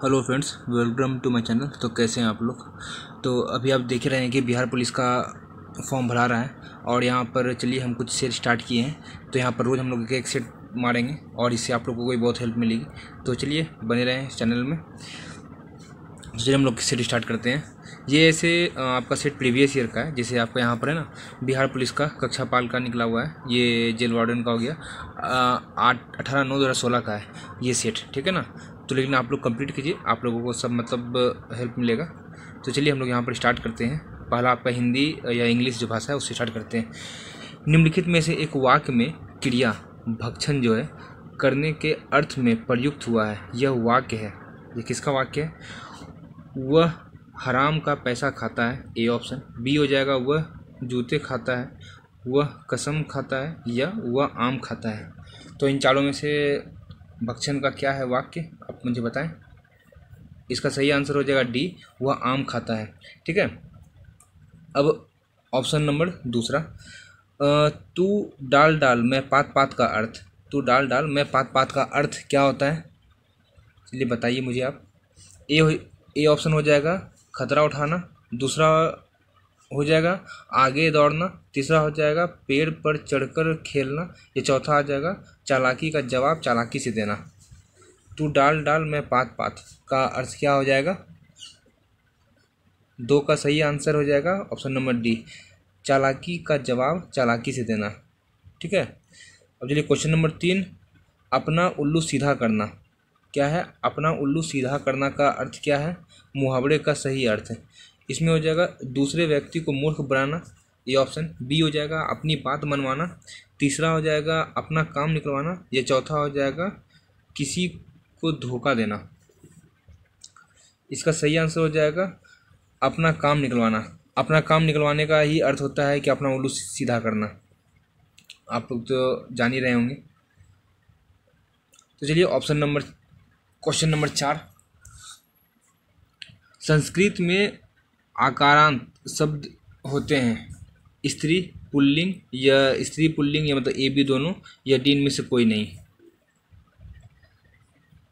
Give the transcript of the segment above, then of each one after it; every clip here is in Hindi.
Hello friends, welcome to my channel. तो कैसे हैं आप लोग। तो अभी आप देख रहे हैं कि बिहार पुलिस का फॉर्म भरा रहा है और यहाँ पर चलिए हम कुछ सेट स्टार्ट किए हैं। तो यहाँ पर रोज़ हम लोग एक सेट मारेंगे और इससे आप लोगों को बहुत हेल्प मिलेगी। तो चलिए बने रहें इस चैनल में। चलिए हम लोग सेट स्टार्ट करते हैं। ये ऐसे आपका सेट प्रीवियस ईयर का है। जैसे आपका यहाँ पर है ना, बिहार पुलिस का कक्षा पाल का निकला हुआ है। ये जेल वार्डन का हो गया 18/9/2016 का है ये सेट, ठीक है ना। तो लेकिन आप लोग कंप्लीट कीजिए, आप लोगों को सब मतलब हेल्प मिलेगा। तो चलिए हम लोग यहाँ पर स्टार्ट करते हैं। पहला आपका हिंदी या इंग्लिश जो भाषा है उससे स्टार्ट करते हैं। निम्नलिखित में से एक वाक्य में क्रिया भक्षण जो है करने के अर्थ में प्रयुक्त हुआ है, यह वाक्य है। ये किसका वाक्य है? वह हराम का पैसा खाता है, ए ऑप्शन। बी हो जाएगा वह जूते खाता है, वह कसम खाता है, या वह आम खाता है। तो इन चारों में से भक्षण का क्या है वाक्य, आप मुझे बताएं। इसका सही आंसर हो जाएगा डी, वह आम खाता है, ठीक है। अब ऑप्शन नंबर दूसरा, तू डाल डाल मैं पात पात का अर्थ। तू डाल डाल मैं पात पात का अर्थ क्या होता है, चलिए बताइए मुझे आप। ए ऑप्शन हो जाएगा खतरा उठाना, दूसरा हो जाएगा आगे दौड़ना, तीसरा हो जाएगा पेड़ पर चढ़कर खेलना, या चौथा आ जाएगा चालाकी का जवाब चालाकी से देना। तू डाल डाल मैं पात पात का अर्थ क्या हो जाएगा? दो का सही आंसर हो जाएगा ऑप्शन नंबर डी, चालाकी का जवाब चालाकी से देना, ठीक है। अब चलिए क्वेश्चन नंबर 3, अपना उल्लू सीधा करना क्या है? अपना उल्लू सीधा करना का अर्थ क्या है? मुहावरे का सही अर्थ है। इसमें हो जाएगा दूसरे व्यक्ति को मूर्ख बनाना, ये ऑप्शन। बी हो जाएगा अपनी बात मनवाना, तीसरा हो जाएगा अपना काम निकलवाना, या चौथा हो जाएगा किसी को धोखा देना। इसका सही आंसर हो जाएगा अपना काम निकलवाना। अपना काम निकलवाने का ही अर्थ होता है कि अपना उल्लू सीधा करना। आप लोग तो जान ही रहे होंगे। तो चलिए क्वेश्चन नंबर 4, संस्कृत में आकारांत शब्द होते हैं स्त्री पुल्लिंग या स्त्री पुल्लिंग, या मतलब ए बी दोनों, या डी इनमें से कोई नहीं।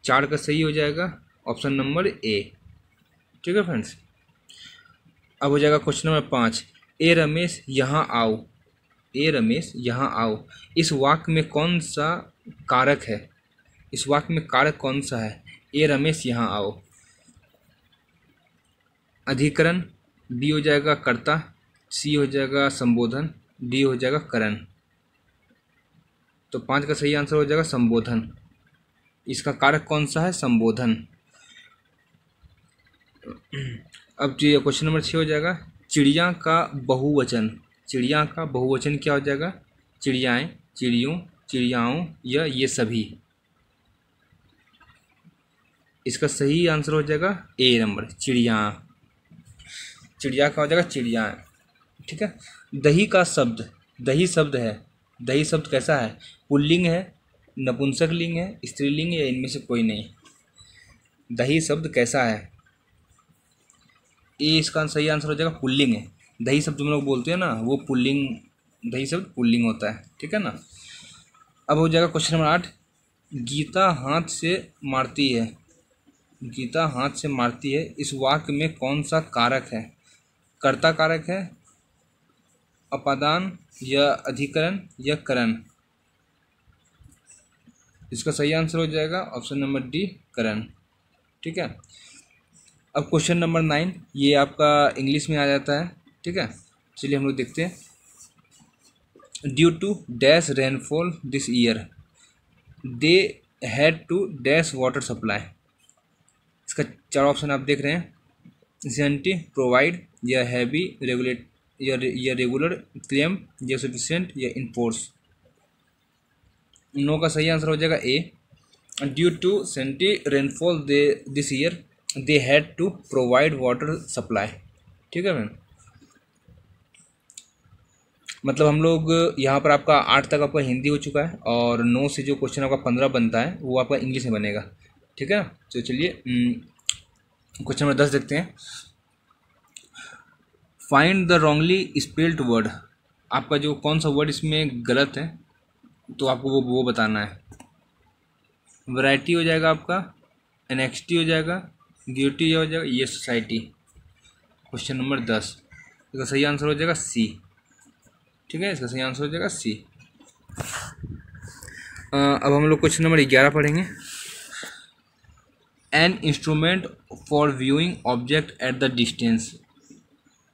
4 का सही हो जाएगा ऑप्शन नंबर ए, ठीक है फ्रेंड्स। अब हो जाएगा क्वेश्चन नंबर 5, ए रमेश यहाँ आओ। ए रमेश यहाँ आओ, इस वाक्य में कौन सा कारक है? इस वाक्य में कारक कौन सा है? ए रमेश यहाँ आओ, अधिकरण, बी हो जाएगा कर्ता, सी हो जाएगा संबोधन, डी हो जाएगा करण। तो 5 का सही आंसर हो जाएगा संबोधन। इसका कारक कौन सा है? संबोधन। अब जो क्वेश्चन नंबर 6 हो जाएगा, चिड़िया का बहुवचन। चिड़िया का बहुवचन क्या हो जाएगा? चिड़ियाएँ, चिड़ियों, चिड़ियाओं, या ये सभी। इसका सही आंसर हो जाएगा ए नंबर, चिड़िया। चिड़िया का हो जाएगा चिड़िया, ठीक है। दही का शब्द, दही शब्द है, दही शब्द कैसा है? पुल्लिंग है, नपुंसक लिंग है, स्त्रीलिंग, या इनमें से कोई नहीं। दही शब्द कैसा है? ये इसका सही आंसर हो जाएगा पुल्लिंग है। दही शब्द हम लोग बोलते हैं ना, वो पुल्लिंग, दही शब्द पुल्लिंग होता है, ठीक है ना। अब हो जाएगा क्वेश्चन नंबर 8, गीता हाथ से मारती है। गीता हाथ से मारती है, इस वाक्य में कौन सा कारक है? कर्ता कारक है, अपादान, या अधिकरण, या करण। इसका सही आंसर हो जाएगा ऑप्शन नंबर डी, करण, ठीक है। अब क्वेश्चन नंबर 9, ये आपका इंग्लिश में आ जाता है, ठीक है। चलिए हम लोग देखते हैं। Due to dash rainfall this year they had to dash water supply. इसका 4 ऑप्शन आप देख रहे हैं, जेंटी, प्रोवाइड, या हैवी, रेगुलेट, या रेगुलर, क्लेम, या सफिशिएंट, या इन्फोर्स। नो का सही आंसर हो जाएगा A, due to scanty rainfall this year they had to provide water supply, ठीक है मैम। मतलब हम लोग यहाँ पर आपका 8 तक आपका हिंदी हो चुका है, और 9 से जो क्वेश्चन आपका 15 बनता है वो आपका इंग्लिश में बनेगा, ठीक है। तो चलिए क्वेश्चन नंबर 10 देखते हैं। Find the wrongly spelled word. आपका जो कौन सा वर्ड इसमें गलत है, तो आपको वो बताना है। वैरायटी हो जाएगा आपका, एनेक्सिटी हो जाएगा, गियोटी ये हो जाएगा, ये सोसाइटी। क्वेश्चन नंबर 10, इसका सही आंसर हो जाएगा सी। ठीक है, इसका सही आंसर हो जाएगा सी। अब हम लोग क्वेश्चन नंबर 11 पढ़ेंगे। An instrument for viewing object at the distance.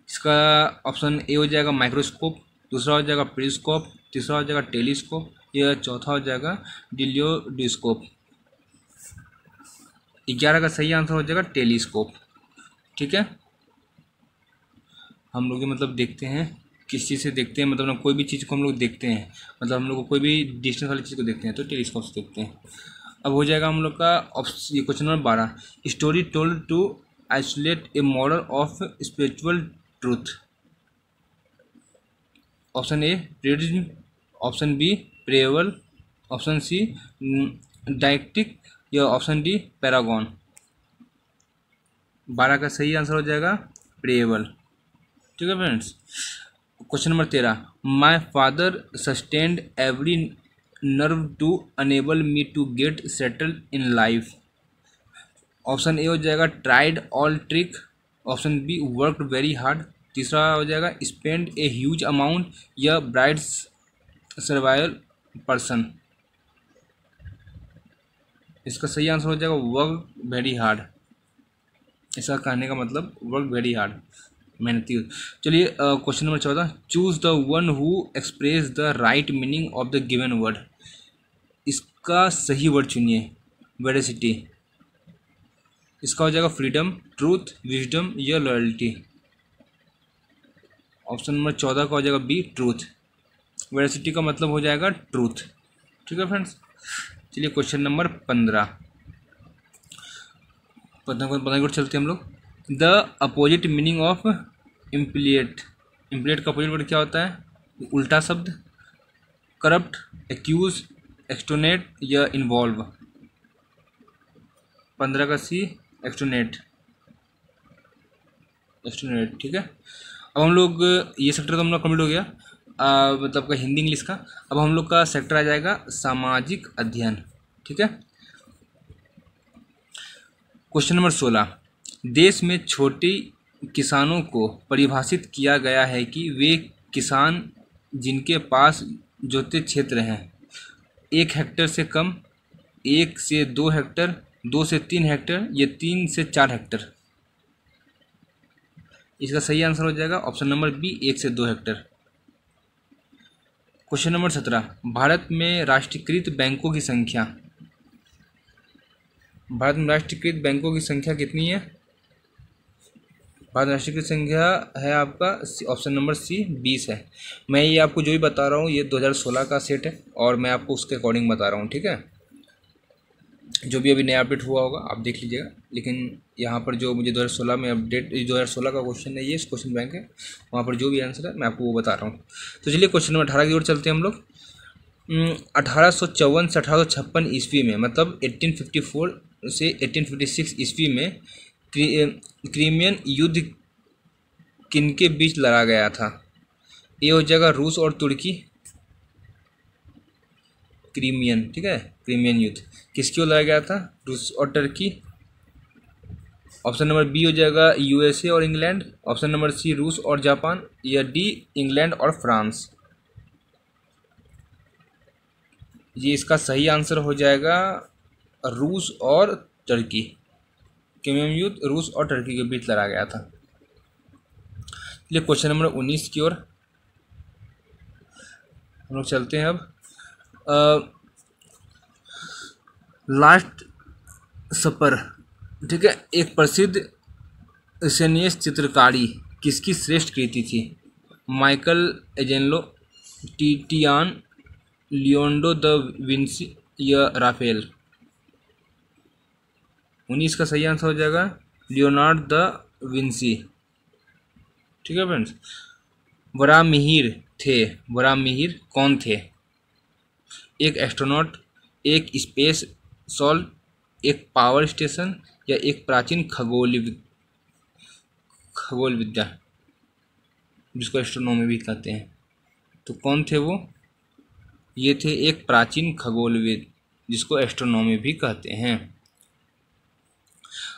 इसका ऑप्शन ए हो जाएगा माइक्रोस्कोप, दूसरा हो जाएगा पेरिस्कोप, तीसरा हो जाएगा टेलीस्कोप, या चौथा हो जाएगा डिलियोस्कोप। 11 का सही आंसर हो जाएगा टेलीस्कोप। ठीक है, हम लोग मतलब देखते हैं किस चीज़ से देखते हैं, मतलब ना कोई भी चीज़ को हम लोग देखते हैं, मतलब हम लोग को कोई भी डिस्टेंस वाली चीज़ को देखते हैं तो टेलीस्कोप से देखते हैं। अब हो जाएगा हम लोग का ये question number 12, story told to isolate a model of spiritual truth. Option A प्रेरिज्म, option B parable, option C didactic, या ऑप्शन डी पैरागॉन। 12 का सही आंसर हो जाएगा प्रेवल। ठीक है friends. Question number 13, my father sustained every nerve to enable me to get settled in life. Option A हो जाएगा tried all trick, option B worked very hard, तीसरा हो जाएगा स्पेंड ए ह्यूज अमाउंट, या ब्राइड्स सर्वाइवल पर्सन। इसका सही आंसर हो जाएगा वर्क वेरी हार्ड। इसका कहने का मतलब वर्क वेरी हार्ड, मेहनती। चलिए question number 14, choose the one who express the right meaning of the given word. इसका सही वर्ड चुनिए। वेरासिटी, इसका हो जाएगा फ्रीडम, ट्रूथ, विजडम, या लॉयल्टी। ऑप्शन नंबर 14 का हो जाएगा बी ट्रूथ। वेरासिटी का मतलब हो जाएगा ट्रूथ। ठीक है फ्रेंड्स। चलिए क्वेश्चन नंबर 15 को चलते हैं हम लोग। द अपोजिट मीनिंग ऑफ इम्प्लिएट। इम्प्लिएट का अपोजिट वर्ड क्या होता है? उल्टा शब्द, करप्ट, एक्यूज, एक्सटोनेट, या इन्वॉल्व। 15 का सी एक्सटोनेट। एक्सटोनेट। ठीक है, अब हम लोग ये सेक्टर तो हम लोग कंप्लीट हो गया, मतलब का हिंदी इंग्लिश का। अब हम लोग का सेक्टर आ जाएगा सामाजिक अध्ययन। ठीक है, क्वेश्चन नंबर 16, देश में छोटे किसानों को परिभाषित किया गया है कि वे किसान जिनके पास जोते क्षेत्र हैं 1 हेक्टेयर से कम, 1 से 2 हेक्टेयर, 2 से 3 हेक्टेयर, या 3 से 4 हेक्टेयर। इसका सही आंसर हो जाएगा ऑप्शन नंबर बी 1 से 2 हेक्टेयर। क्वेश्चन नंबर 17, भारत में राष्ट्रीयकृत बैंकों की संख्या। भारत में राष्ट्रीयकृत बैंकों की संख्या कितनी है? भारत में राष्ट्रीयकृत संख्या है आपका ऑप्शन नंबर सी 20 है। मैं ये आपको जो भी बता रहा हूँ ये 2016 का सेट है और मैं आपको उसके अकॉर्डिंग बता रहा हूँ। ठीक है, जो भी अभी नया अपडेट हुआ होगा आप देख लीजिएगा, लेकिन यहाँ पर जो मुझे 2016 में अपडेट 2016 का क्वेश्चन है, ये क्वेश्चन बैंक है, वहाँ पर जो भी आंसर है मैं आपको वो बता रहा हूँ। तो चलिए क्वेश्चन नंबर 18 की ओर चलते हैं हम लोग। 1854 से 1856 ईस्वी में, मतलब 1854 से 1856 ईस्वी में क्रीमियन युद्ध किनके बीच लड़ा गया था? ए हो जाएगा रूस और तुर्की। क्रीमियन, ठीक है, क्रीमियन युद्ध किसकी ओर लड़ा गया था? रूस और तुर्की। ऑप्शन नंबर बी हो जाएगा यूएसए और इंग्लैंड, ऑप्शन नंबर सी रूस और जापान, या डी इंग्लैंड और फ्रांस। ये इसका सही आंसर हो जाएगा रूस और तुर्की। क्रीमियन युद्ध रूस और तुर्की के बीच लड़ा गया था। चलिए क्वेश्चन नंबर 19 की ओर हम लोग चलते हैं। अब लास्ट सपर, ठीक है, एक प्रसिद्ध सेनियस चित्रकारी किसकी श्रेष्ठ कृति थी? Michelangelo, Titian, Leonardo da Vinci, या राफेल। 19 का सही आंसर हो जाएगा लियोनार्डो द विंसी। ठीक है फ्रेंड्स। वराहमिहिर थे, वराहमिहिर कौन थे? एक एस्ट्रोनॉट, एक स्पेस सॉल्ट, एक पावर स्टेशन, या एक प्राचीन खगोल विद्या जिसको एस्ट्रोनॉमी भी कहते हैं। तो कौन थे वो? ये थे एक प्राचीन खगोलविद जिसको एस्ट्रोनॉमी भी कहते हैं।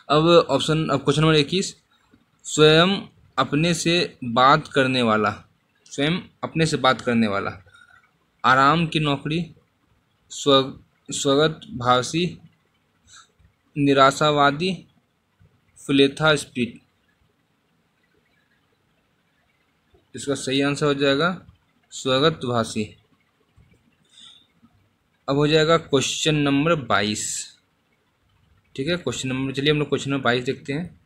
अब क्वेश्चन नंबर 21, स्वयं अपने से बात करने वाला, स्वयं अपने से बात करने वाला, आराम की नौकरी, स्वगतभाषी, निराशावादी, फिलेथा स्पिरिट। इसका सही आंसर हो जाएगा स्वगतभाषी। अब हो जाएगा क्वेश्चन नंबर 22। ठीक है, चलिए हम लोग क्वेश्चन नंबर 22 देखते हैं।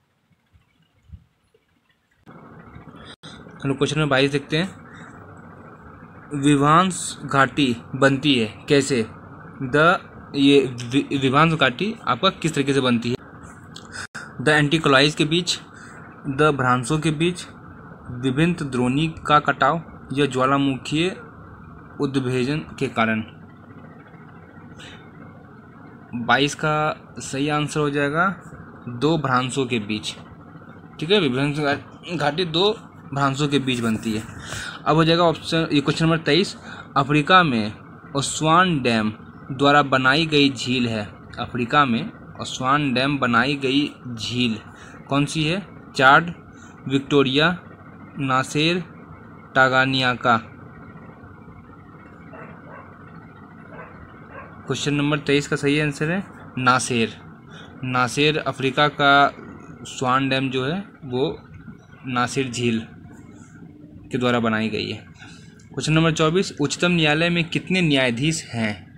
हम लोग क्वेश्चन नंबर 22 देखते हैं। विभांश घाटी बनती है कैसे? ये विभांश घाटी आपका किस तरीके से बनती है? द एंटीक्लॉइज के बीच, द भ्रांसों के बीच, विभिन्न द्रोणी का कटाव या ज्वालामुखीय उद्भेजन के कारण। 22 का सही आंसर हो जाएगा दो भ्रांसों के बीच। ठीक है, विभ्रंश घाटी दो भ्रांसों के बीच बनती है। अब हो जाएगा ऑप्शन, ये क्वेश्चन नंबर 23, अफ्रीका में ओस्वान डैम द्वारा बनाई गई झील है। अफ्रीका में ओस्वान डैम बनाई गई झील कौन सी है? Chad, Victoria, Nasser, Tanganyika. Question number 23 का सही आंसर है नासेर। नासेर अफ्रीका का स्वान डैम जो है वो नासिर झील के द्वारा बनाई गई है। क्वेश्चन नंबर 24, उच्चतम न्यायालय में कितने न्यायाधीश हैं?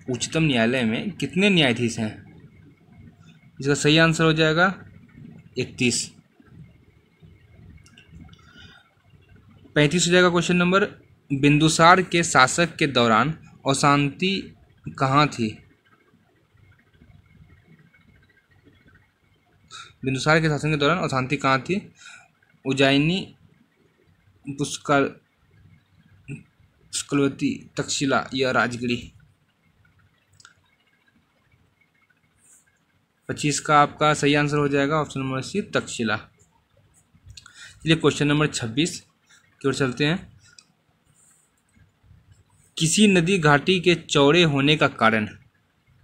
उच्चतम न्यायालय में कितने न्यायाधीश हैं? इसका सही आंसर हो जाएगा 31। 35 हो जाएगा क्वेश्चन नंबर, बिंदुसार के शासक के दौरान अशांति कहाँ थी? बिंदुसार के शासन के दौरान अशांति कहाँ थी? उज्जैनी, पुष्कलवती, तक्षशिला या राजगिरी। 25 का आपका सही आंसर हो जाएगा ऑप्शन नंबर सी, तक्षशिला। चलिए क्वेश्चन नंबर 26 की ओर चलते हैं। किसी नदी घाटी के चौड़े होने का कारण,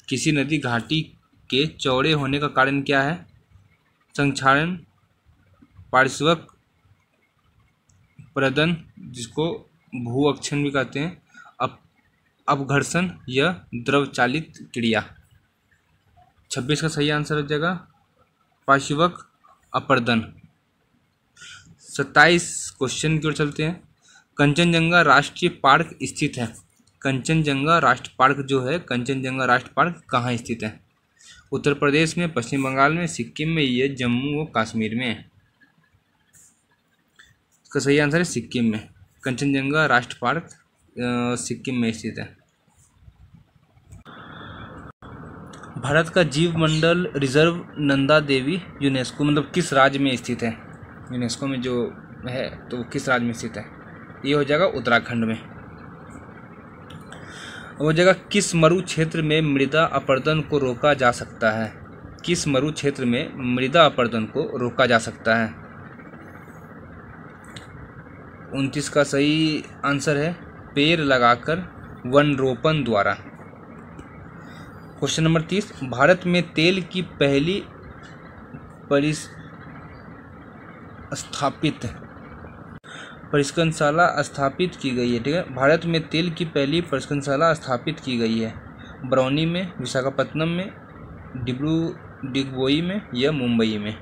किसी नदी घाटी के चौड़े होने का कारण क्या है? संक्षारण, पार्श्वक प्रदन जिसको भूअक्षण भी कहते हैं, अपघर्षण या द्रव चालित क्रिया। 26 का सही आंसर हो जाएगा पार्श्वक अपर्दन। 27 क्वेश्चन की ओर चलते हैं। कंचनजंगा राष्ट्रीय पार्क स्थित है। कंचनजंगा राष्ट्रीय पार्क जो है, कंचनजंगा राष्ट्रीय पार्क कहाँ स्थित है? उत्तर प्रदेश में, पश्चिम बंगाल में, सिक्किम में या जम्मू व कश्मीर में? इसका सही आंसर है सिक्किम में। कंचनजंगा राष्ट्रीय पार्क सिक्किम में स्थित है। भारत का जीव मंडल रिजर्व नंदा देवी यूनेस्को मतलब किस राज्य में स्थित है? यूनेस्को में जो है तो वो किस राज्य में स्थित है? ये हो जाएगा उत्तराखंड में। हो जाएगा किस मरु क्षेत्र में मृदा अपरदन को रोका जा सकता है? किस मरु क्षेत्र में मृदा अपरदन को रोका जा सकता है? 29 का सही आंसर है पेड़ लगाकर वन रोपण द्वारा। क्वेश्चन नंबर 30, भारत में तेल की पहली परिष्करणशाला स्थापित की गई है। ठीक है, भारत में तेल की पहली परिष्करणशाला स्थापित की गई है। बरौनी में, विशाखापत्तनम में, डिगबोई में या मुंबई में?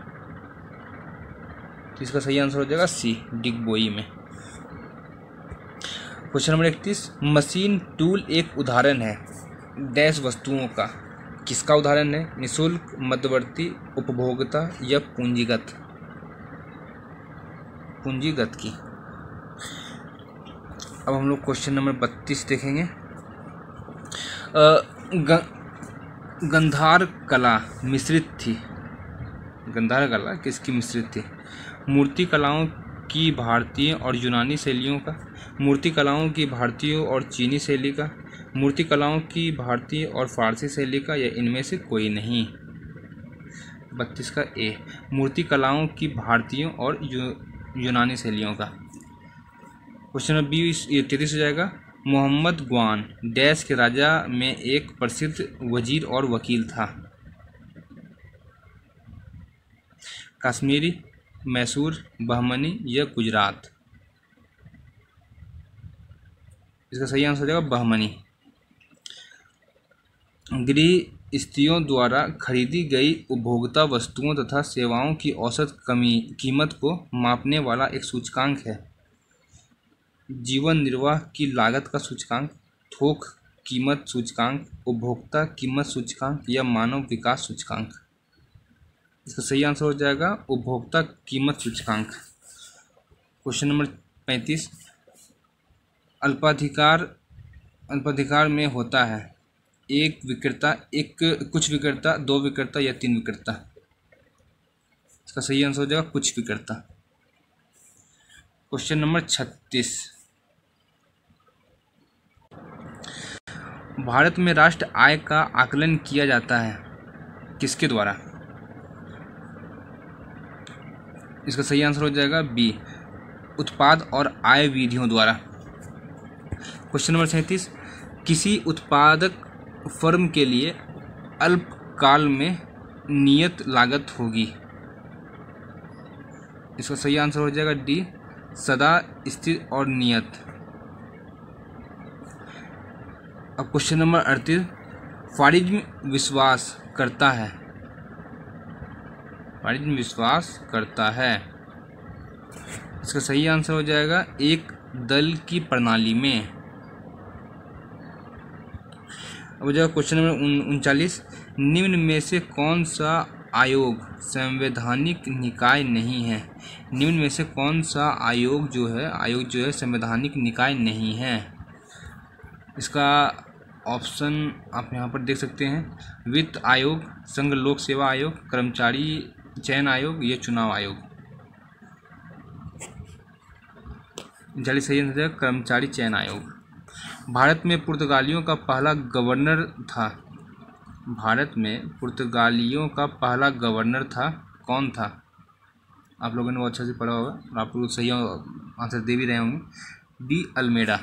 तो इसका सही आंसर हो जाएगा सी, डिगबोई में। क्वेश्चन नंबर 31, मशीन टूल एक उदाहरण है डैश वस्तुओं का। किसका उदाहरण है? निःशुल्क, मध्यवर्ती, उपभोक्ता या पूंजीगत? पूंजीगत की। अब हम लोग क्वेश्चन नंबर 32 देखेंगे। गंधार कला मिश्रित थी। गंधार कला किसकी मिश्रित थी? मूर्ति कलाओं की भारतीय और यूनानी शैलियों का, मूर्ति कलाओं की भारतीय और चीनी शैली का, मूर्ति कलाओं की भारतीय और फारसी शैली का, या इनमें से कोई नहीं? 32 का ए, मूर्ति कलाओं की भारतीय और यूनानी शैलियों का। क्वेश्चन नंबर 33 हो जाएगा। मोहम्मद ग्वान डैश के राजा में एक प्रसिद्ध वजीर और वकील था। कश्मीरी, मैसूर, बहमनी या गुजरात। इसका सही आंसर हो जाएगा बहमनी। गृह स्त्रियों द्वारा खरीदी गई उपभोक्ता वस्तुओं तथा सेवाओं की औसत कीमत को मापने वाला एक सूचकांक है। जीवन निर्वाह की लागत का सूचकांक, थोक कीमत सूचकांक, उपभोक्ता कीमत सूचकांक या मानव विकास सूचकांक। इसका सही आंसर हो जाएगा उपभोक्ता कीमत सूचकांक। क्वेश्चन नंबर 35, अल्पाधिकार में होता है एक विक्रेता, कुछ विक्रेता, दो विक्रेता या तीन विक्रेता। इसका सही आंसर हो जाएगा कुछ विक्रेता। क्वेश्चन नंबर 36, भारत में राष्ट्र आय का आकलन किया जाता है किसके द्वारा। इसका सही आंसर हो जाएगा बी, उत्पाद और आय विधियों द्वारा। क्वेश्चन नंबर 37, किसी उत्पादक फर्म के लिए अल्पकाल में नियत लागत होगी। इसका सही आंसर हो जाएगा डी, सदा स्थिर और नियत। अब क्वेश्चन नंबर 38, फारिज्म विश्वास करता है, फारिज्म विश्वास करता है। इसका सही आंसर हो जाएगा एक दल की प्रणाली में। अब हो जाएगा क्वेश्चन नंबर 39, निम्न में से कौन सा आयोग संवैधानिक निकाय नहीं है। निम्न में से कौन सा आयोग जो है संवैधानिक निकाय नहीं है। इसका ऑप्शन आप यहाँ पर देख सकते हैं, वित्त आयोग, संघ लोक सेवा आयोग, कर्मचारी चयन आयोग या चुनाव आयोग। 39 सही आंसर है कर्मचारी चयन आयोग। भारत में पुर्तगालियों का पहला गवर्नर था, भारत में पुर्तगालियों का पहला गवर्नर था, कौन था। आप लोगों ने वो अच्छा से पढ़ा होगा, आप लोग सही आंसर दे भी रहे होंगे, डी अल्मेडा।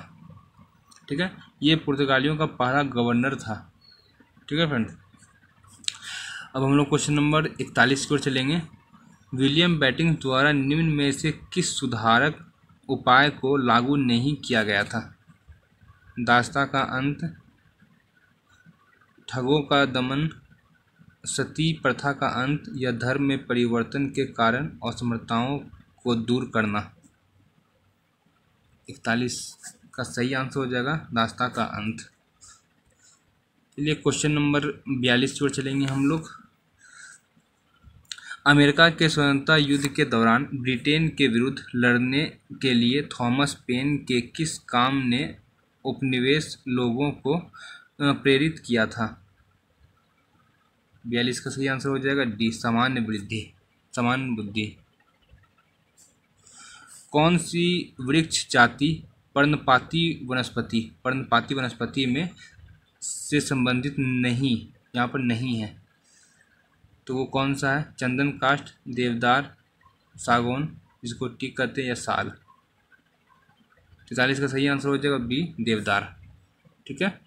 ठीक है, ये पुर्तगालियों का पहला गवर्नर था। ठीक है फ्रेंड, अब हम लोग क्वेश्चन नंबर 41 की ओर चलेंगे। विलियम बेंटिक द्वारा निम्न में से किस सुधारक उपाय को लागू नहीं किया गया था। दासता का अंत, ठगों का दमन, सती प्रथा का अंत या धर्म में परिवर्तन के कारण असमर्थताओं को दूर करना। 41 का सही आंसर हो जाएगा दासता का अंत। चलिए क्वेश्चन नंबर 42 की ओर चलेंगे हम लोग। अमेरिका के स्वतंत्रता युद्ध के दौरान ब्रिटेन के विरुद्ध लड़ने के लिए थॉमस पेन के किस काम ने उपनिवेश लोगों को प्रेरित किया था। 42 का सही आंसर हो जाएगा डी, सामान्य बुद्धि। कौन सी वृक्ष जाति पर्णपाती वनस्पति में से संबंधित नहीं, यहाँ पर नहीं है, तो वो कौन सा है। चंदन काष्ठ, देवदार, सागौन, जिसको टीक कहते हैं, या साल। 43 का सही आंसर हो जाएगा बी, देवदार। ठीक है,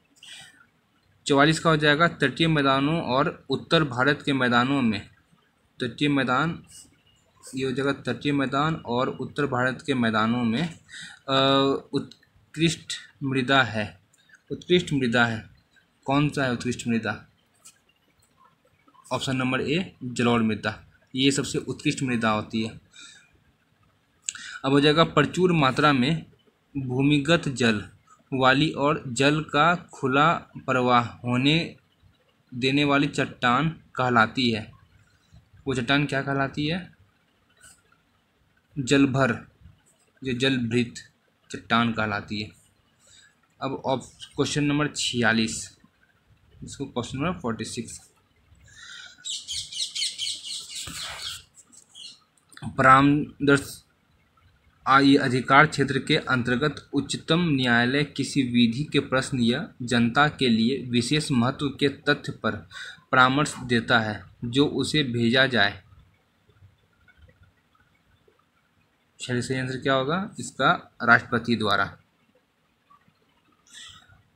44 का हो जाएगा तटीय मैदानों और उत्तर भारत के मैदानों में, तटीय मैदान ये हो जाएगा तटीय मैदान और उत्तर भारत के मैदानों में उत्कृष्ट मृदा है, कौन सा है उत्कृष्ट मृदा। ऑप्शन नंबर ए, जलोढ़ मृदा, ये सबसे उत्कृष्ट मृदा होती है। अब हो जाएगा प्रचुर मात्रा में भूमिगत जल वाली और जल का खुला प्रवाह होने देने वाली चट्टान कहलाती है। वो चट्टान क्या कहलाती है। जलभर, जो जलभृत चट्टान कहलाती है। अब क्वेश्चन नंबर 46, इसको क्वेश्चन नंबर 46, परामर्श अधिकार क्षेत्र के अंतर्गत उच्चतम न्यायालय किसी विधि के प्रश्न या जनता के लिए विशेष महत्व के तथ्य पर परामर्श देता है जो उसे भेजा जाए। सही आंसर क्या होगा इसका, राष्ट्रपति द्वारा।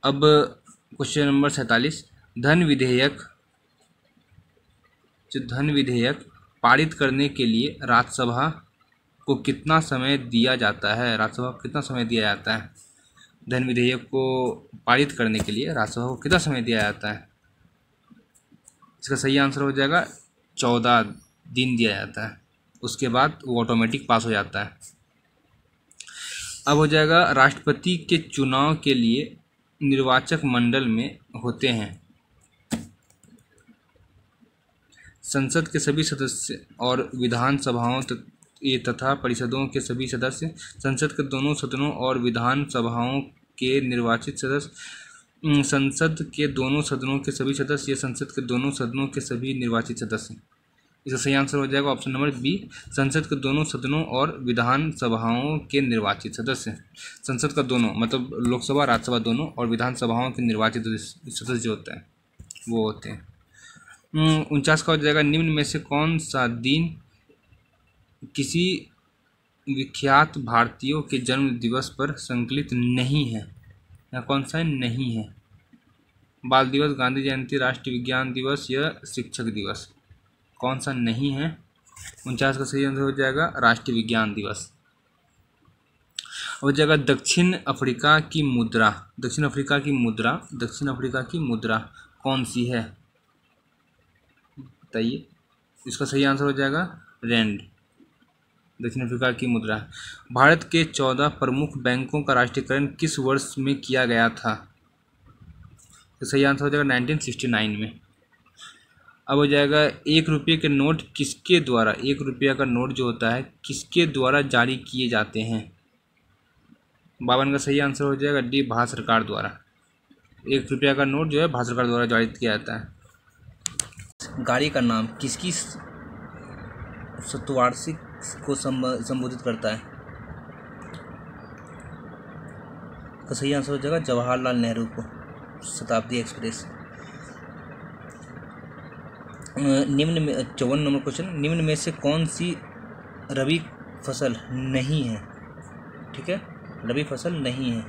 अब क्वेश्चन नंबर 47, धन विधेयक पारित करने के लिए राज्यसभा को कितना समय दिया जाता है? राज्यसभा को कितना समय दिया जाता है? धन विधेयक को पारित करने के लिए राज्यसभा को कितना समय दिया जाता है? इसका सही आंसर हो जाएगा 14 दिन दिया जाता है। उसके बाद वो ऑटोमेटिक पास हो जाता है। अब हो जाएगा राष्ट्रपति के चुनाव के लिए निर्वाचक मंडल में होते हैं संसद के सभी सदस्य और विधान सभाओं तथा परिषदों के सभी सदस्य, संसद के दोनों सदनों और विधान सभाओं के निर्वाचित सदस्य, संसद के दोनों सदनों के सभी सदस्य या संसद के दोनों सदनों के सभी निर्वाचित सदस्य। इसका सही आंसर हो जाएगा ऑप्शन नंबर बी, संसद के दोनों सदनों और विधान सभाओं के निर्वाचित सदस्य। संसद का दोनों मतलब लोकसभा राज्यसभा दोनों और विधान सभाओं के निर्वाचित सदस्य जो होते हैं वो होते हैं। 49 का हो जाएगा, निम्न में से कौन सा दिन किसी विख्यात भारतीयों के जन्म दिवस पर संकलित नहीं है? या कौन सा नहीं है? बाल दिवस, गांधी जयंती, राष्ट्रीय विज्ञान दिवस या शिक्षक दिवस? कौन सा नहीं है? 49 का सही आंसर हो जाएगा राष्ट्रीय विज्ञान दिवस। हो जाएगा दक्षिण अफ्रीका की मुद्रा। दक्षिण अफ्रीका की मुद्रा कौन सी है बताइए। इसका सही आंसर हो जाएगा रैंड। दक्षिण अफ्रीका की मुद्रा। भारत के 14 प्रमुख बैंकों का राष्ट्रीयकरण किस वर्ष में किया गया था? तो सही आंसर हो जाएगा 1969 में। अब हो जाएगा 1 रुपये के नोट किसके द्वारा, 1 रुपया का नोट जो होता है किसके द्वारा जारी किए जाते हैं? 52 का सही आंसर हो जाएगा डी, भारत सरकार द्वारा। 1 रुपया का नोट जो है भारत सरकार द्वारा जारी किया जाता है। गाड़ी का नाम किसकी शतवार्षिक को संबोधित करता है? का सही आंसर हो जाएगा जवाहरलाल नेहरू को, शताब्दी एक्सप्रेस। निम्न में 54 नंबर क्वेश्चन, निम्न में से कौन सी रबी फसल नहीं है? ठीक है, रबी फसल नहीं है।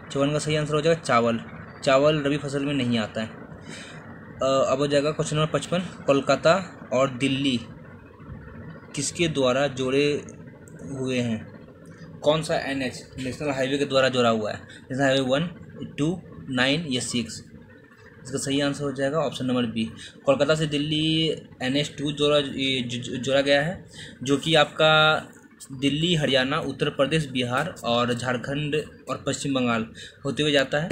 54 का सही आंसर हो जाएगा चावल। चावल रबी फसल में नहीं आता है। अब हो जाएगा क्वेश्चन नंबर 55, कोलकाता और दिल्ली किसके द्वारा जोड़े हुए हैं? कौन सा NH नेशनल हाईवे के द्वारा जोड़ा हुआ है? नेशनल हाईवे 1, 2, 9 या 6? इसका सही आंसर हो जाएगा ऑप्शन नंबर बी, कोलकाता से दिल्ली NH2 जोड़ा गया है, जो कि आपका दिल्ली, हरियाणा, उत्तर प्रदेश, बिहार और झारखंड और पश्चिम बंगाल होते हुए जाता है।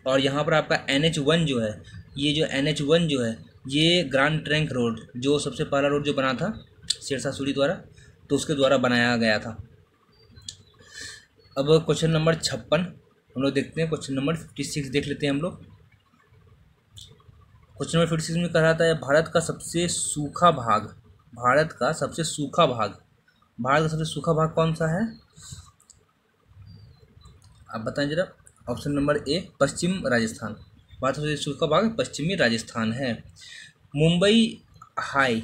और यहाँ पर आपका NH1 जो है, ये जो NH1 जो है ये ग्रैंड ट्रंक रोड, जो सबसे पहला रोड जो बना था शेरशाह सूरी द्वारा, तो उसके द्वारा बनाया गया था। अब क्वेश्चन नंबर 56 हम लोग देखते हैं। क्वेश्चन नंबर 56 देख लेते हैं हम लोग। क्वेश्चन नंबर 56 में कह रहा था भारत का सबसे सूखा भाग, भारत का सबसे सूखा भाग कौन सा है? आप बताएं जरा। ऑप्शन नंबर ए, पश्चिम राजस्थान। भारत का सबसे सूखा भाग पश्चिमी राजस्थान है। मुंबई हाई,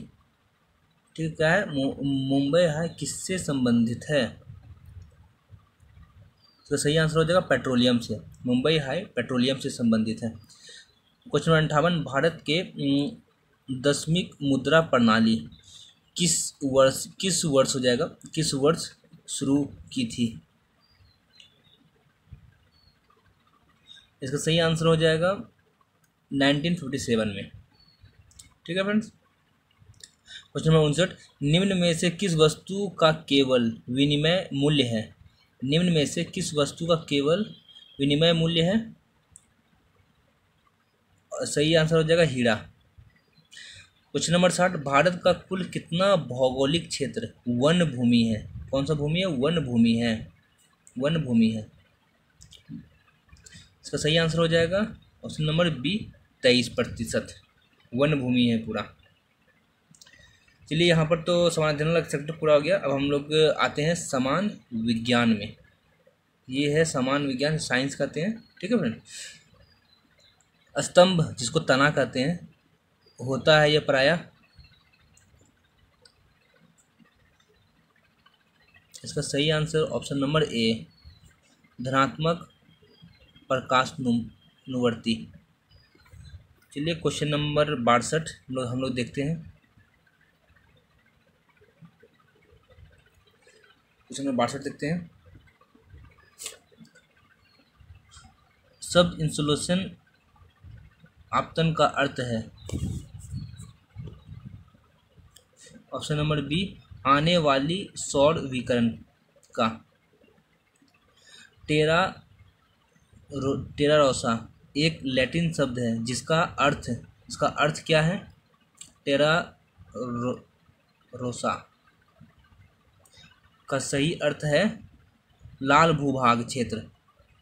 ठीक है, मुंबई हाई किससे संबंधित है? तो सही आंसर हो जाएगा पेट्रोलियम से। मुंबई हाई पेट्रोलियम से संबंधित है। क्वेश्चन नंबर 58, भारत के 10वीं मुद्रा प्रणाली किस वर्ष हो जाएगा, किस वर्ष शुरू की थी? इसका सही आंसर हो जाएगा 1957 में। ठीक है फ्रेंड्स। क्वेश्चन नंबर 59, निम्न में से किस वस्तु का केवल विनिमय मूल्य है? निम्न में से किस वस्तु का केवल विनिमय मूल्य है? सही आंसर हो जाएगा हीरा। क्वेश्चन नंबर 60, भारत का कुल कितना भौगोलिक क्षेत्र वन भूमि है? कौन सा भूमि है? वन भूमि है, वन भूमि है। इसका सही आंसर हो जाएगा ऑप्शन नंबर बी, 23% वन भूमि है पूरा। चलिए यहाँ पर तो समान अध्ययन सेक्टर पूरा हो गया। अब हम लोग आते हैं समान विज्ञान में। ये है समान विज्ञान, साइंस कहते हैं। ठीक है फ्रेंड। स्तंभ जिसको तना कहते हैं होता है यह प्रायः, इसका सही आंसर ऑप्शन नंबर ए, धनात्मक प्रकाशनुवर्ती। चलिए क्वेश्चन नंबर 62 हम लोग देखते हैं। क्वेश्चन नंबर 62 देखते हैं। सब इंसुलेशन आपतन का अर्थ है। ऑप्शन नंबर बी, आने वाली सौर विकिरण का। टेरा रोसा एक लैटिन शब्द है जिसका अर्थ क्या है? टेरा रोसा का सही अर्थ है लाल भूभाग क्षेत्र।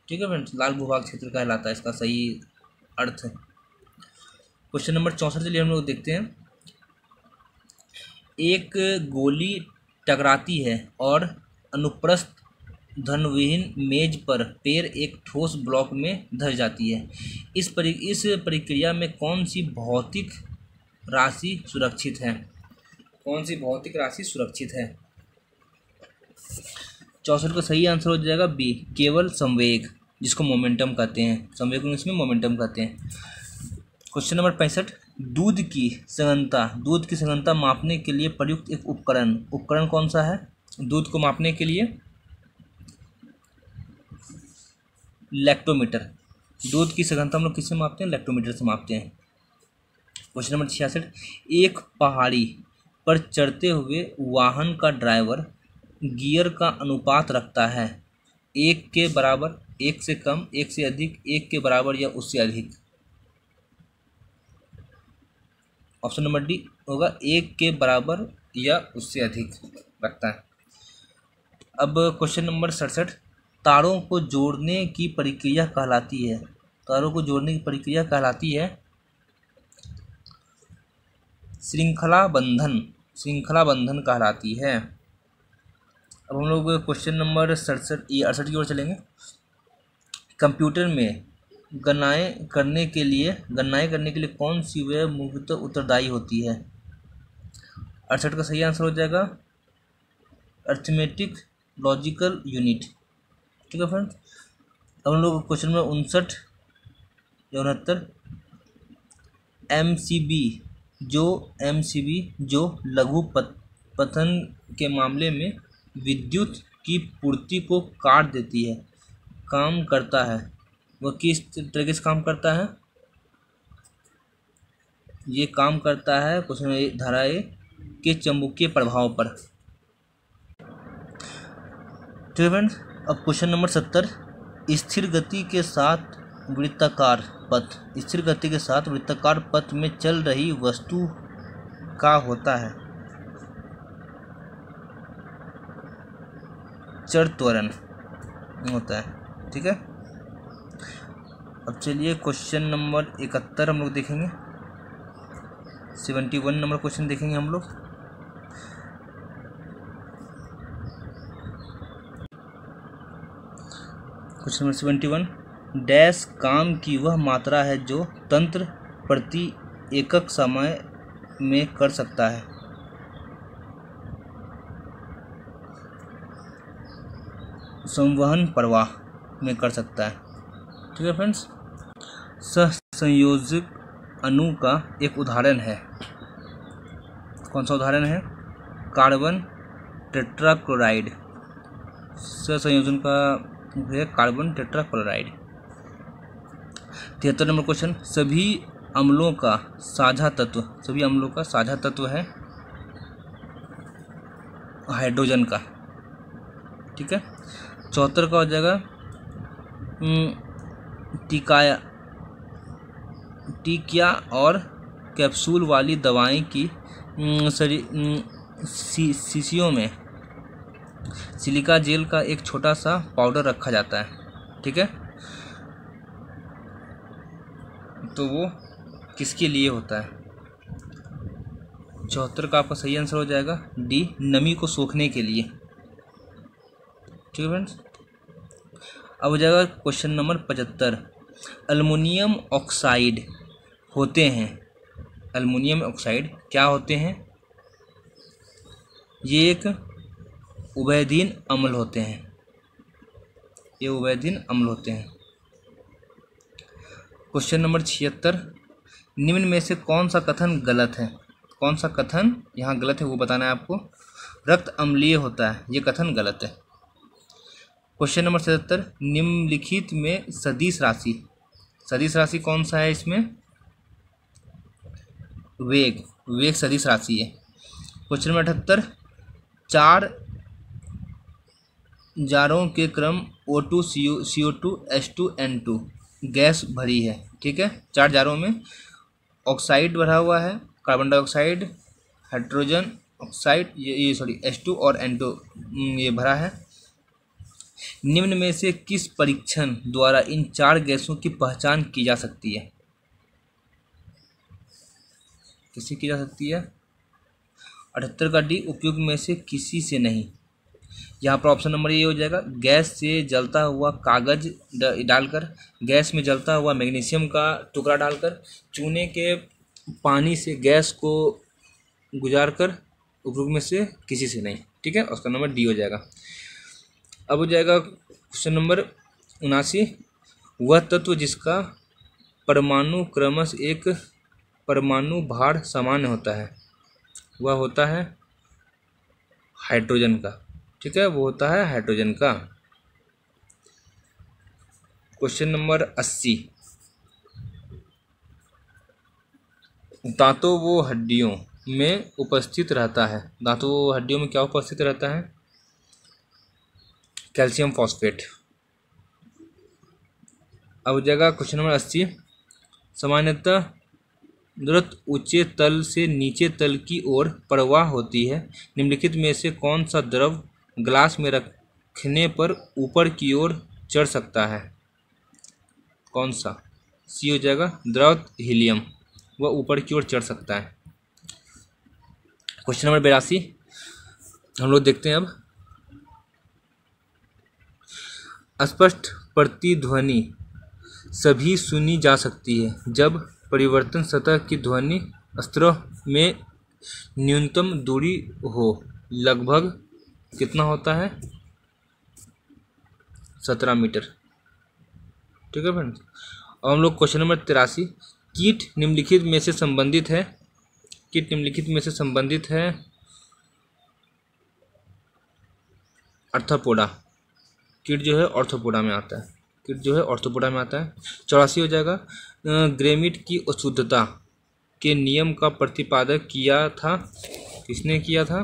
ठीक है फ्रेंड्स, लाल भूभाग क्षेत्र कहलाता है इसका सही अर्थ। क्वेश्चन नंबर 64 चलिए हम लोग देखते हैं। एक गोली टकराती है और अनुप्रस्थ धनविहीन मेज पर पैर एक ठोस ब्लॉक में धस जाती है। इस प्रक्रिया में कौन सी भौतिक राशि सुरक्षित है? कौन सी भौतिक राशि सुरक्षित है? 64 का सही आंसर हो जाएगा बी, केवल संवेग, जिसको मोमेंटम कहते हैं। संवेग इंग्लिश में मोमेंटम कहते हैं। क्वेश्चन नंबर 65, दूध की सघनता मापने के लिए प्रयुक्त एक उपकरण कौन सा है? दूध को मापने के लिए लैक्टोमीटर। दूध की सघनता हम लोग किससे मापते हैं? लैक्टोमीटर से मापते हैं। क्वेश्चन नंबर 66, एक पहाड़ी पर चढ़ते हुए वाहन का ड्राइवर गियर का अनुपात रखता है 1 के बराबर, 1 से कम, 1 से अधिक, 1 के बराबर या उससे अधिक। ऑप्शन नंबर डी होगा 1 के बराबर या उससे अधिक रखता है। अब क्वेश्चन नंबर 67, तारों को जोड़ने की प्रक्रिया कहलाती है। तारों को जोड़ने की प्रक्रिया कहलाती है श्रृंखला बंधन कहलाती है। अब हम लोग क्वेश्चन नंबर 68 की ओर चलेंगे। कंप्यूटर में गणनाएं करने के लिए कौन सी वह मुख्यतः उत्तरदायी होती है? 68 का सही आंसर हो जाएगा अर्थमेटिक लॉजिकल यूनिट। ठीक है फ्रेंड्स, अब हम लोग क्वेश्चन नंबर 59 या 69, एमसीबी जो लघु पतन के मामले में विद्युत की पूर्ति को काट देती है, काम करता है। वह किस तरीके से काम करता है? ये काम करता है क्वेश्चन धारा ए के चुंबकीय प्रभाव पर। ठीक है फ्रेंड्स, अब क्वेश्चन नंबर 70, स्थिर गति के साथ वृत्ताकार पथ में चल रही वस्तु का होता है चर त्वरण होता है। ठीक है, अब चलिए क्वेश्चन नंबर 71 हम लोग देखेंगे। 71 नंबर क्वेश्चन देखेंगे हम लोग। क्वेश्चन नंबर 71, डैश काम की वह मात्रा है जो तंत्र प्रति एकक समय में कर सकता है। संवहन प्रवाह में कर सकता है। ठीक है फ्रेंड्स, सहसंयोजक अणु का एक उदाहरण है। कौन सा उदाहरण है? Carbon tetrachloride. सहसंयोजन का है कार्बन टेट्राक्लोराइड। 73 नंबर क्वेश्चन, सभी अम्लों का साझा तत्व है हाइड्रोजन का। ठीक है, 74 का हो जाएगा टीकिया और कैप्सूल वाली दवाएं की शीशियों में सिलिका जेल का एक छोटा सा पाउडर रखा जाता है। ठीक है, तो वो किसके लिए होता है? 74 का आपका सही आंसर हो जाएगा डी, नमी को सोखने के लिए। ठीक है फ्रेंड्स, अब हो जाएगा क्वेश्चन नंबर 75, एल्युमिनियम ऑक्साइड क्या होते हैं? ये एक उभयधीन अम्ल होते हैं। क्वेश्चन नंबर 76, निम्न में से कौन सा कथन गलत है? कौन सा कथन यहाँ गलत है वो बताना है आपको। रक्त अम्लीय होता है, ये कथन गलत है। क्वेश्चन नंबर 77, निम्नलिखित में सदिश राशि कौन सा है इसमें? वेग सदिश राशि है। क्वेश्चन नंबर 78, 4 जारों के क्रम O2 CO2 H2 N2 gas भरी है। ठीक है, 4 जारों में ऑक्साइड भरा हुआ है, कार्बन डाइऑक्साइड, हाइड्रोजन ऑक्साइड, ये सॉरी H2 और N2 ये भरा है। निम्न में से किस परीक्षण द्वारा इन 4 गैसों की पहचान की जा सकती है? किससे की जा सकती है? 78 का डी, उपयुक्त में से किसी से नहीं। यहाँ पर ऑप्शन नंबर ये हो जाएगा, गैस से जलता हुआ कागज डालकर, गैस में जलता हुआ मैग्नीशियम का टुकड़ा डालकर, चूने के पानी से गैस को गुजार कर, उपयुक्त में से किसी से नहीं। ठीक है, उसका नंबर डी हो जाएगा। अब हो जाएगा क्वेश्चन नंबर 79, वह तत्व जिसका परमाणु क्रमश एक परमाणु भार सामान्य होता है, वह होता है हाइड्रोजन का। ठीक है, वो होता है हाइड्रोजन का। क्वेश्चन नंबर 80, दांतों व हड्डियों में उपस्थित रहता है। दांतों व हड्डियों में क्या उपस्थित रहता है? Calcium phosphate. अब जगह क्वेश्चन नंबर 80, सामान्यतः द्रव ऊंचे तल से नीचे तल की ओर प्रवाह होती है। निम्नलिखित में से कौन सा द्रव ग्लास में रखने पर ऊपर की ओर चढ़ सकता है? कौन सा? सी हो जाएगा, द्रव हीलियम, वह ऊपर की ओर चढ़ सकता है। क्वेश्चन नंबर 82 हम लोग देखते हैं। अब स्पष्ट प्रतिध्वनि सभी सुनी जा सकती है जब परिवर्तन सतह की ध्वनि स्तर में न्यूनतम दूरी हो। लगभग कितना होता है? 17 मीटर। ठीक है फ्रेंड्स। अब हम लोग क्वेश्चन नंबर 83, कीट निम्नलिखित में से संबंधित है। कीट निम्नलिखित में से संबंधित है आर्थ्रोपोडा। कीट जो है ऑर्थोपोडा में आता है। कीट जो है ऑर्थोपोडा में आता है। 84 हो जाएगा, ग्रेमिट की अशुद्धता के नियम का प्रतिपादन किया था। किसने किया था?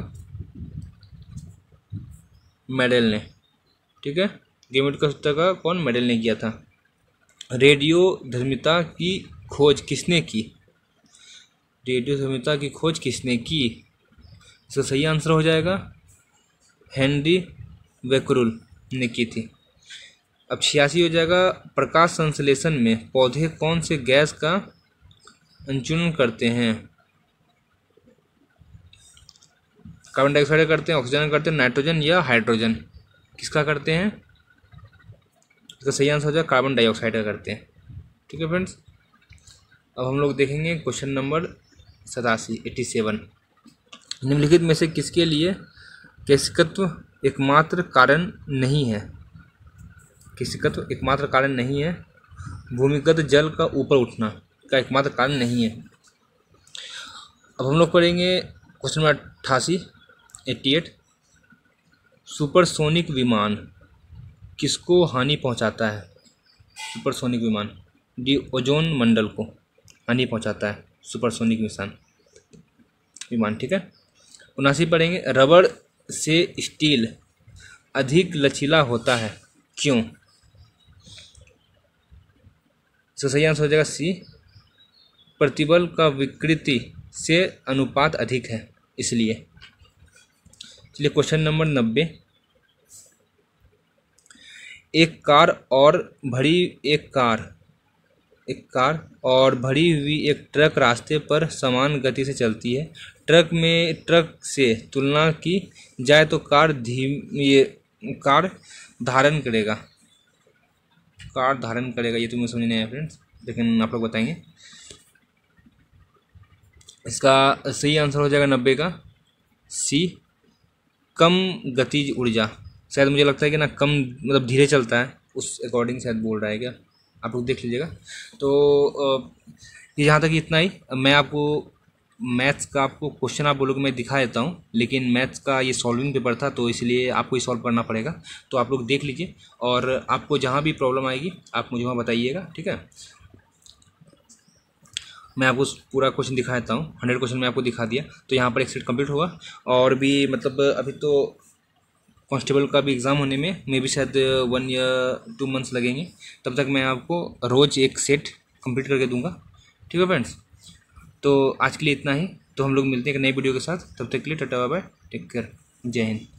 मेडल ने। ठीक है, ग्रेमिट की अशुद्धता का कौन? मेडल ने किया था। रेडियोधर्मिता की खोज किसने की? रेडियोधर्मिता की खोज किसने की? इसका सही आंसर हो जाएगा हेनरी बेकरूल ने की थी। अब 86 हो जाएगा, प्रकाश संश्लेषण में पौधे कौन से गैस का अंचुन करते हैं? कार्बन डाइऑक्साइड करते हैं, ऑक्सीजन करते हैं, नाइट्रोजन या हाइड्रोजन? किसका करते हैं? इसका सही आंसर हो जाएगा कार्बन डाइऑक्साइड का करते हैं। ठीक है फ्रेंड्स। अब हम लोग देखेंगे क्वेश्चन नंबर 87 निम्नलिखित में से किसके लिए केशिकत्व एकमात्र कारण नहीं है? केशिकत्व एकमात्र कारण नहीं है। भूमिगत जल का ऊपर उठना का एकमात्र कारण नहीं है। अब हम लोग पढ़ेंगे क्वेश्चन नंबर 88 सुपरसोनिक विमान किसको हानि पहुंचाता है? सुपरसोनिक विमान डी, ओजोन मंडल को हानि पहुंचाता है सुपरसोनिक विमान। ठीक है। 79 पढ़ेंगे, रबड़ से स्टील अधिक लचीला होता है, क्यों? तो सही आंसर हो जाएगा सी, प्रतिबल का विकृति से अनुपात अधिक है इसलिए। चलिए क्वेश्चन नंबर 90, एक कार और भरी हुई एक ट्रक रास्ते पर समान गति से चलती है। ट्रक से तुलना की जाए तो कार धारण करेगा। ये तो मुझे समझ नहीं आया फ्रेंड्स, लेकिन आप लोग बताएंगे। इसका सही आंसर हो जाएगा 90 का सी, कम गतिज ऊर्जा। शायद मुझे लगता है कि ना कम मतलब धीरे चलता है, उस अकॉर्डिंग शायद बोल रहा है क्या, आप लोग देख लीजिएगा। तो यहाँ तक इतना ही। मैं आपको मैथ्स का आपको क्वेश्चन आप बोलोगे मैं दिखा देता हूँ, लेकिन मैथ्स का ये सॉल्विंग पेपर था तो इसलिए आपको ही सॉल्व करना पड़ेगा। तो आप लोग देख लीजिए और आपको जहाँ भी प्रॉब्लम आएगी आप मुझे वहाँ बताइएगा, ठीक है। मैं आपको पूरा क्वेश्चन दिखा देता हूँ, 100 क्वेश्चन मैं आपको दिखा दिया। तो यहाँ पर एक सेट कंप्लीट होगा और भी मतलब अभी तो कांस्टेबल का भी एग्ज़ाम होने में मे भी शायद 1 या 2 मंथ्स लगेंगे। तब तक मैं आपको रोज़ एक सेट कंप्लीट करके दूंगा, ठीक है फ्रेंड्स। तो आज के लिए इतना ही। तो हम लोग मिलते हैं एक नई वीडियो के साथ, तब तक के लिए tata bye bye, take care, जय हिंद।